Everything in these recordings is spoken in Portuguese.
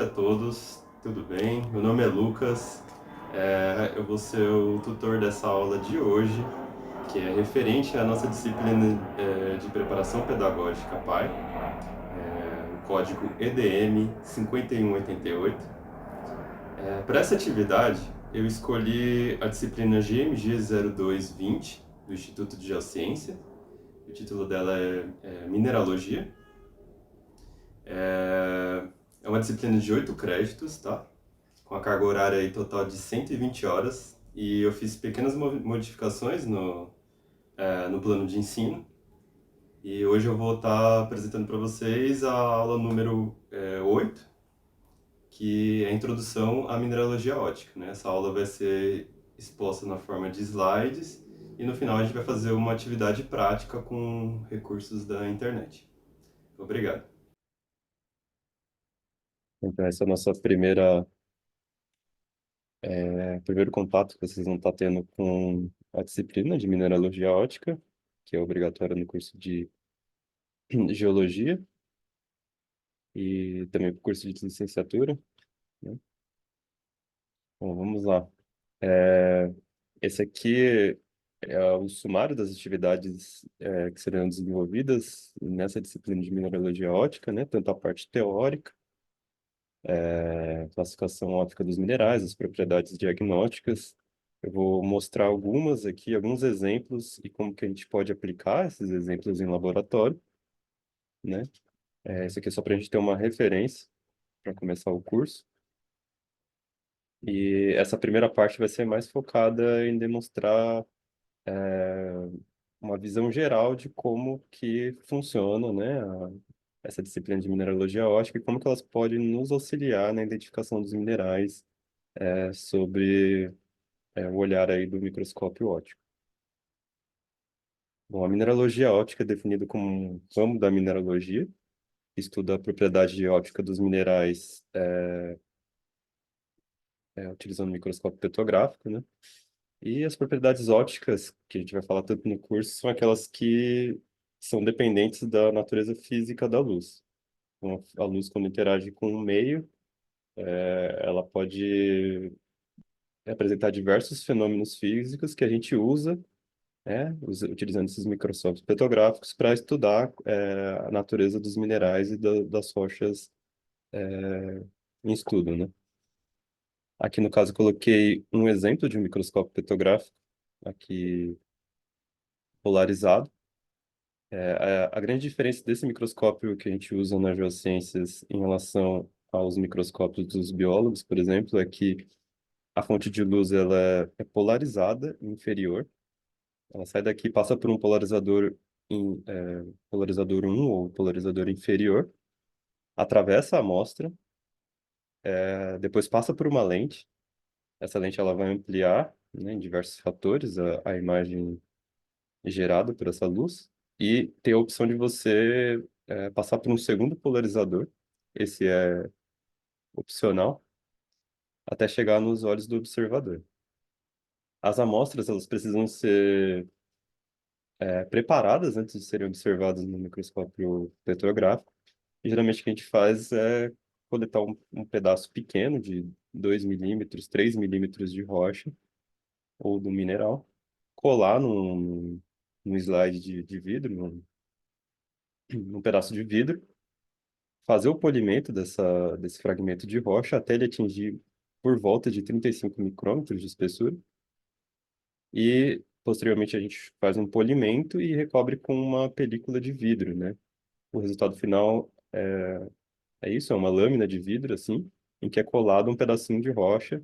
a todos, tudo bem? Meu nome é Lucas, eu vou ser o tutor dessa aula de hoje, que é referente à nossa disciplina de preparação pedagógica PAI, o código EDM 5188. Para essa atividade, eu escolhi a disciplina GMG 0220 do Instituto de Geociência. O título dela é Mineralogia. É uma disciplina de 8 créditos, tá? Com a carga horária aí total de 120 horas. E eu fiz pequenas modificações no plano de ensino. E hoje eu vou estar apresentando para vocês a aula número 8, que é a introdução à mineralogia ótica, né? Essa aula vai ser exposta na forma de slides e no final a gente vai fazer uma atividade prática com recursos da internet. Obrigado. Então, essa é a nossa primeiro contato que vocês vão estar tendo com a disciplina de mineralogia ótica, que é obrigatória no curso de geologia e também para o curso de licenciatura, né? Bom, vamos lá. É, Esse aqui é o sumário das atividades que serão desenvolvidas nessa disciplina de mineralogia ótica, né? Tanto a parte teórica, classificação óptica dos minerais, as propriedades diagnósticas. Eu vou mostrar algumas aqui, alguns exemplos e como que a gente pode aplicar esses exemplos em laboratório, né? Isso aqui é só para a gente ter uma referência para começar o curso. E essa primeira parte vai ser mais focada em demonstrar uma visão geral de como que funciona, né, essa disciplina de mineralogia ótica e como que elas podem nos auxiliar na identificação dos minerais, sobre o olhar aí do microscópio óptico. Bom, a mineralogia óptica é definida como um ramo da mineralogia, que estuda a propriedade óptica dos minerais utilizando o microscópio petrográfico, né? E as propriedades ópticas, que a gente vai falar tanto no curso, são aquelas que são dependentes da natureza física da luz. Então, a luz, quando interage com o meio, ela pode apresentar diversos fenômenos físicos que a gente usa, utilizando esses microscópios petrográficos para estudar a natureza dos minerais e das rochas em estudo, né? Aqui, no caso, eu coloquei um exemplo de um microscópio petrográfico, aqui polarizado. A grande diferença desse microscópio que a gente usa nas geociências em relação aos microscópios dos biólogos, por exemplo, é que a fonte de luz ela é polarizada, inferior. Ela sai daqui, passa por um polarizador um ou polarizador inferior, atravessa a amostra, depois passa por uma lente. Essa lente ela vai ampliar, né, em diversos fatores a imagem gerada por essa luz e tem a opção de você passar por um segundo polarizador. Esse é opcional, até chegar nos olhos do observador. As amostras elas precisam ser preparadas antes de serem observadas no microscópio petrográfico. E, geralmente o que a gente faz é coletar um pedaço pequeno de 2 milímetros, 3 milímetros de rocha ou do mineral, colar num slide de vidro, num pedaço de vidro, fazer o polimento desse fragmento de rocha até ele atingir por volta de 35 micrômetros de espessura. E, posteriormente, a gente faz um polimento e recobre com uma película de vidro, né? O resultado final é isso, é uma lâmina de vidro, assim, em que é colado um pedacinho de rocha,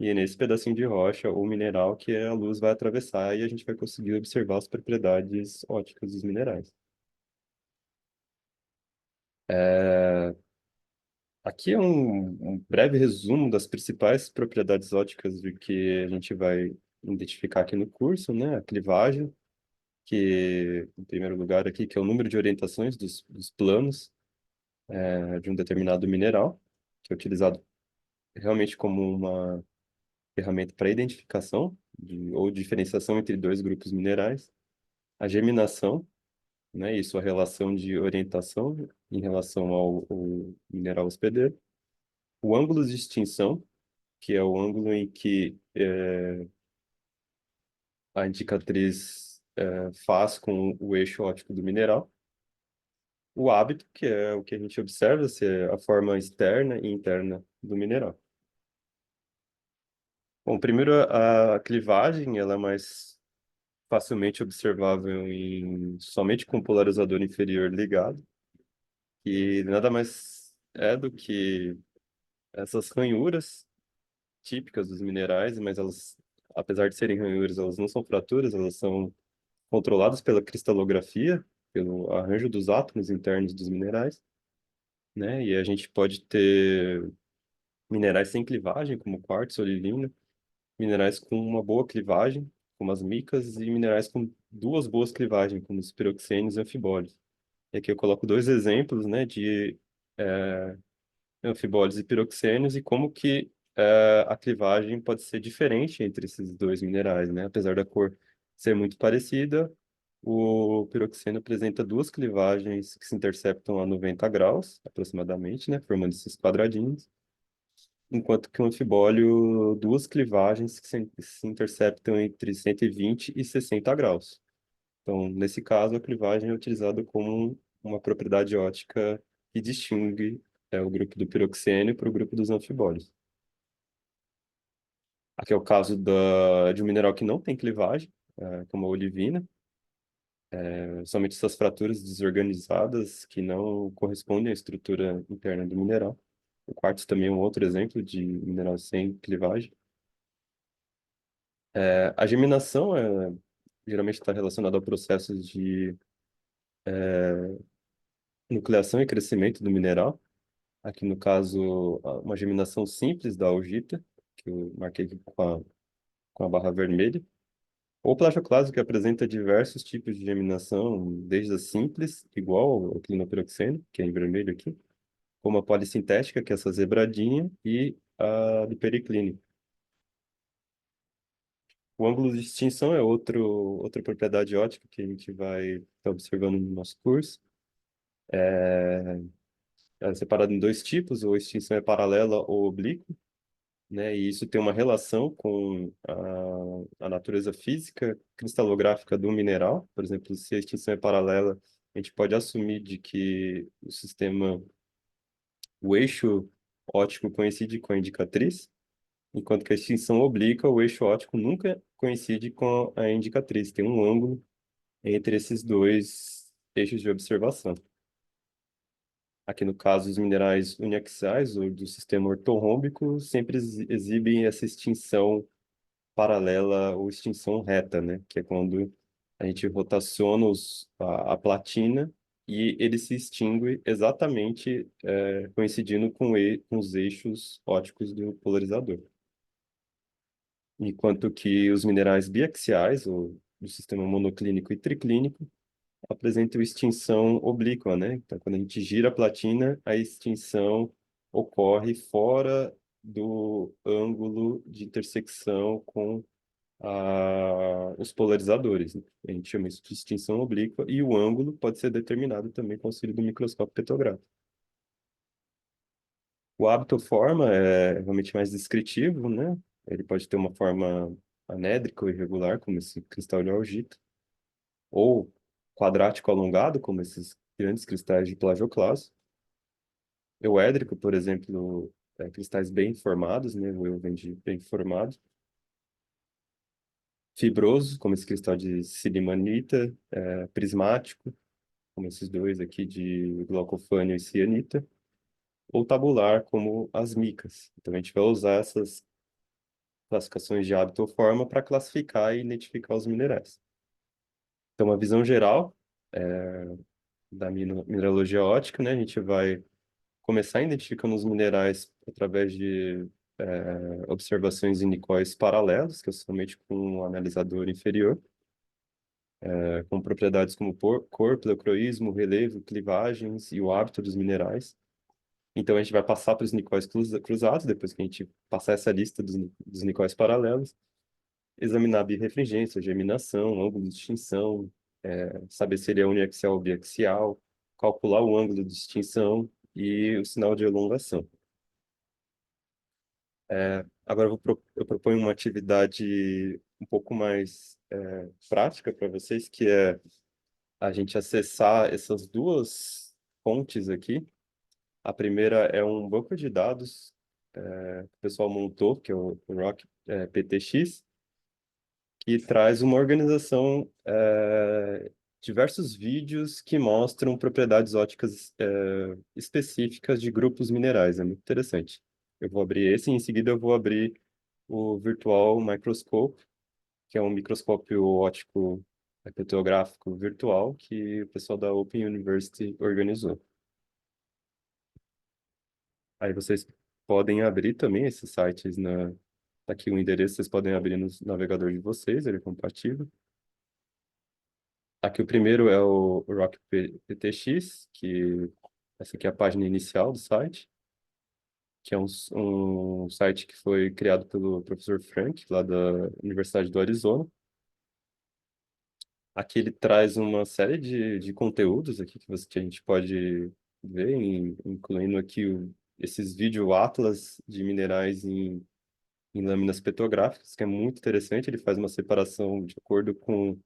e é nesse pedacinho de rocha, ou mineral, que a luz vai atravessar e a gente vai conseguir observar as propriedades ópticas dos minerais. É, Aqui é um breve resumo das principais propriedades ópticas do que a gente vai identificar aqui no curso, né? A clivagem, que, em primeiro lugar aqui, que é o número de orientações dos planos de um determinado mineral, que é utilizado realmente como uma ferramenta para identificação ou diferenciação entre dois grupos minerais. A geminação, né? Isso, a relação de orientação em relação ao mineral hospedeiro. o ângulo de extinção, que é o ângulo em que a indicatriz faz com o eixo óptico do mineral. O hábito, que é o que a gente observa, se é a forma externa e interna do mineral. Bom, primeiro a clivagem, ela é mais facilmente observável somente com o polarizador inferior ligado, e nada mais é do que essas ranhuras típicas dos minerais, mas elas, apesar de serem ranhuras, elas não são fraturas, elas são controladas pela cristalografia, pelo arranjo dos átomos internos dos minerais, né? E a gente pode ter minerais sem clivagem, como quartzo, olivina, minerais com uma boa clivagem, como as micas, e minerais com duas boas clivagens, como os piroxenos e anfibólios. E aqui eu coloco dois exemplos, né, de anfibólios e piroxenos e como que a clivagem pode ser diferente entre esses dois minerais, né? Apesar da cor ser muito parecida, o piroxeno apresenta duas clivagens que se interceptam a 90 graus, aproximadamente, né, formando esses quadradinhos, enquanto que o anfibólio, duas clivagens que se interceptam entre 120 e 60 graus. Então, nesse caso, a clivagem é utilizada como uma propriedade ótica que distingue o grupo do piroxênio para o grupo dos anfibólios. Aqui é o caso de um mineral que não tem clivagem, como a olivina, somente essas fraturas desorganizadas que não correspondem à estrutura interna do mineral. O quartzo também é um outro exemplo de mineral sem clivagem. A geminação geralmente está relacionada ao processo de nucleação e crescimento do mineral. Aqui, no caso, uma geminação simples da augita, que eu marquei aqui com a barra vermelha. Ou plagioclase, que apresenta diversos tipos de geminação, desde a simples, igual ao clinopiroxeno, que é em vermelho aqui, como a polissintética, que é essa zebradinha, e a do periclínio. O ângulo de extinção é outra propriedade ótica que a gente vai estar observando no nosso curso. É separado em dois tipos, ou extinção é paralela ou oblíqua, né? E isso tem uma relação com a natureza física cristalográfica do mineral. Por exemplo, se a extinção é paralela, a gente pode assumir de que o eixo óptico coincide com a indicatriz, enquanto que a extinção oblíqua, o eixo óptico nunca coincide com a indicatriz. Tem um ângulo entre esses dois eixos de observação. Aqui no caso, os minerais uniaxiais, ou do sistema ortorrômbico, sempre exibem essa extinção paralela ou extinção reta, né? Que é quando a gente rotaciona a platina e ele se extingue exatamente coincidindo com os eixos ópticos do polarizador. Enquanto que os minerais biaxiais, ou do sistema monoclínico e triclínico, apresentam extinção oblíqua, né? Então, quando a gente gira a platina, a extinção ocorre fora do ângulo de intersecção com os polarizadores, né? A gente chama isso de extinção oblíqua, e o ângulo pode ser determinado também com o auxílio do microscópio petrográfico. O hábito forma é realmente mais descritivo, né? Ele pode ter uma forma anédrica ou irregular, como esse cristal de augita, ou quadrático alongado, como esses grandes cristais de plagioclasto. Euédrico, por exemplo, cristais bem formados, né? O eu vem de bem formado. Fibroso, como esse cristal de silimanita, prismático, como esses dois aqui de glaucofânio e cianita, ou tabular, como as micas. Então, a gente vai usar essas classificações de hábito ou forma para classificar e identificar os minerais. Então, uma visão geral da mineralogia ótica, né? A gente vai começar identificando os minerais através de observações inicóis paralelos, que é somente com um analisador inferior, com propriedades como cor, pleocroísmo, relevo, clivagens e o hábito dos minerais. Então, a gente vai passar para os nicóis cruzados, depois que a gente passar essa lista dos nicóis paralelos, examinar a birrefringência, geminação, ângulo de extinção, saber se ele é uniaxial ou biaxial, calcular o ângulo de extinção e o sinal de elongação. Agora eu proponho uma atividade um pouco mais prática para vocês, que é a gente acessar essas duas fontes aqui. A primeira é um banco de dados que o pessoal montou, que é o Rock PTX, que traz uma organização, diversos vídeos que mostram propriedades ópticas específicas de grupos minerais. É muito interessante. Eu vou abrir esse e em seguida eu vou abrir o Virtual Microscope, que é um microscópio óptico petrográfico virtual que o pessoal da Open University organizou. Aí vocês podem abrir também esses sites tá aqui o endereço, vocês podem abrir no navegador de vocês, ele é compatível. Aqui o primeiro é o Rock PTX, que essa aqui é a página inicial do site, que é um site que foi criado pelo professor Frank, lá da Universidade do Arizona. Aqui ele traz uma série de conteúdos aqui que a gente pode ver, incluindo aqui esses vídeo atlas de minerais em lâminas petrográficas, que é muito interessante. Ele faz uma separação de acordo com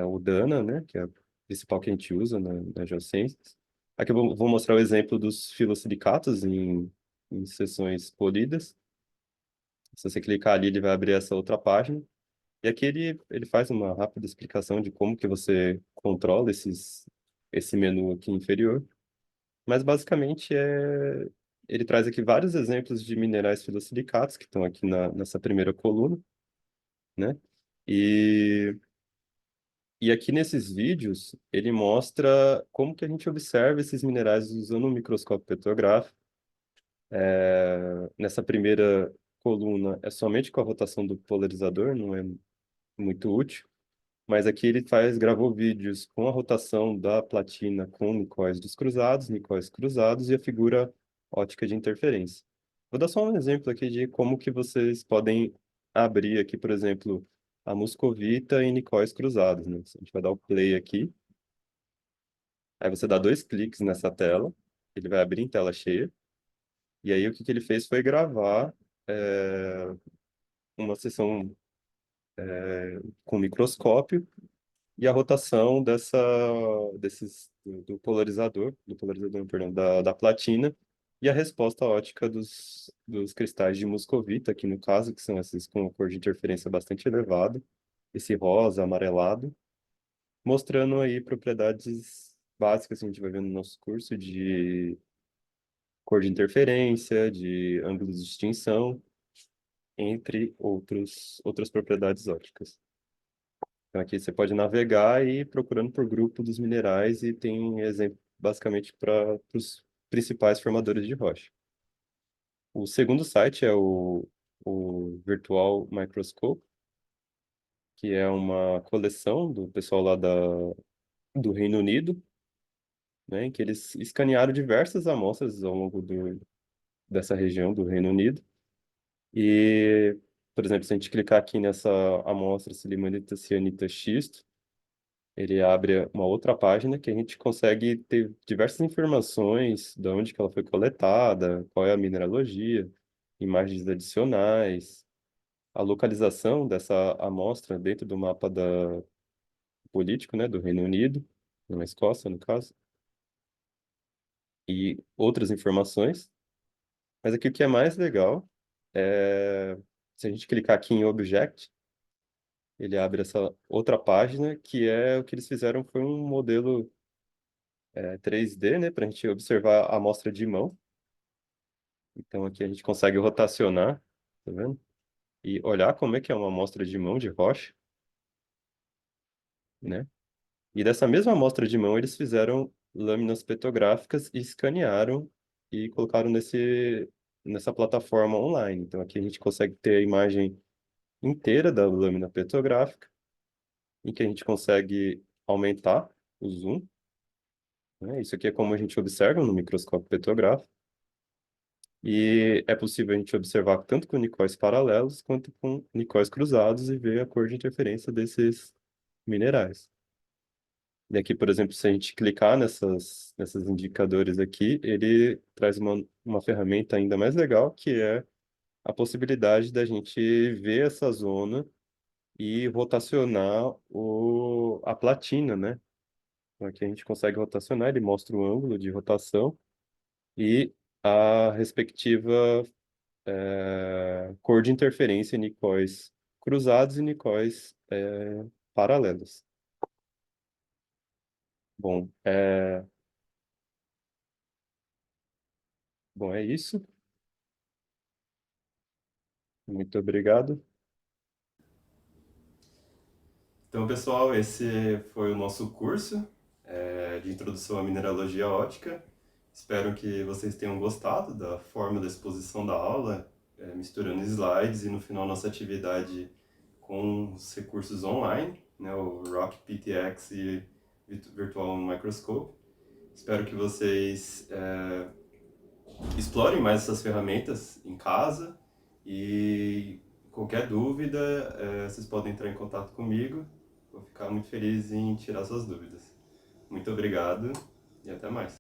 o Dana, né, que é a principal que a gente usa na geociências. Aqui eu vou mostrar o exemplo dos filosilicatos em seções polidas. Se você clicar ali, ele vai abrir essa outra página. E aqui ele faz uma rápida explicação de como que você controla esse menu aqui inferior. Mas basicamente ele traz aqui vários exemplos de minerais filosilicatos que estão aqui nessa primeira coluna, né? E E aqui nesses vídeos, ele mostra como que a gente observa esses minerais usando um microscópio petrográfico. Nessa primeira coluna é somente com a rotação do polarizador, não é muito útil. Mas aqui gravou vídeos com a rotação da platina com nicóis cruzados e a figura ótica de interferência. Vou dar só um exemplo aqui de como que vocês podem abrir aqui, por exemplo, a muscovita e nicóis cruzados, né? A gente vai dar o play aqui. Aí você dá dois cliques nessa tela, ele vai abrir em tela cheia. E aí o que que ele fez foi gravar é, uma sessão com microscópio e a rotação do polarizador, perdão, da platina e a resposta ótica dos cristais de muscovita, aqui no caso, que são esses com cor de interferência bastante elevada, esse rosa amarelado, mostrando aí propriedades básicas que a gente vai ver no nosso curso de cor de interferência, de ângulos de extinção, entre outras propriedades ópticas. Então, aqui você pode navegar e ir procurando por grupo dos minerais e tem exemplo basicamente para os principais formadores de rocha. O segundo site é o Virtual Microscope, que é uma coleção do pessoal lá do Reino Unido, né, em que eles escanearam diversas amostras ao longo dessa região do Reino Unido. E, por exemplo, se a gente clicar aqui nessa amostra silimanita cianita xisto, ele abre uma outra página que a gente consegue ter diversas informações de onde que ela foi coletada, qual é a mineralogia, imagens adicionais, a localização dessa amostra dentro do mapa político, né, do Reino Unido, na Escócia, no caso, e outras informações. Mas aqui o que é mais legal é se a gente clicar aqui em Object, ele abre essa outra página, que é o que eles fizeram foi um modelo 3D, né, para a gente observar a amostra de mão. Então aqui a gente consegue rotacionar, tá vendo? E olhar como é que é uma amostra de mão de rocha, né? E dessa mesma amostra de mão eles fizeram lâminas petrográficas e escanearam e colocaram nessa plataforma online. Então aqui a gente consegue ter a imagem inteira da lâmina petrográfica, em que a gente consegue aumentar o zoom, né? Isso aqui é como a gente observa no microscópio petrográfico. E é possível a gente observar tanto com nicóis paralelos quanto com nicóis cruzados e ver a cor de interferência desses minerais. E aqui, por exemplo, se a gente clicar nesses indicadores aqui, ele traz uma ferramenta ainda mais legal, que é a possibilidade da gente ver essa zona e rotacionar a platina, né? Então, aqui a gente consegue rotacionar, ele mostra o ângulo de rotação e a respectiva cor de interferência em nicóis cruzados e nicóis paralelos. Bom, bom, é isso. Muito obrigado. Então, pessoal, esse foi o nosso curso de Introdução à Mineralogia Ótica. Espero que vocês tenham gostado da forma da exposição da aula, misturando slides e no final nossa atividade com os recursos online, né, o Rock PTX e Virtual Microscope. Espero que vocês explorem mais essas ferramentas em casa e qualquer dúvida, vocês podem entrar em contato comigo. Vou ficar muito feliz em tirar suas dúvidas. Muito obrigado e até mais.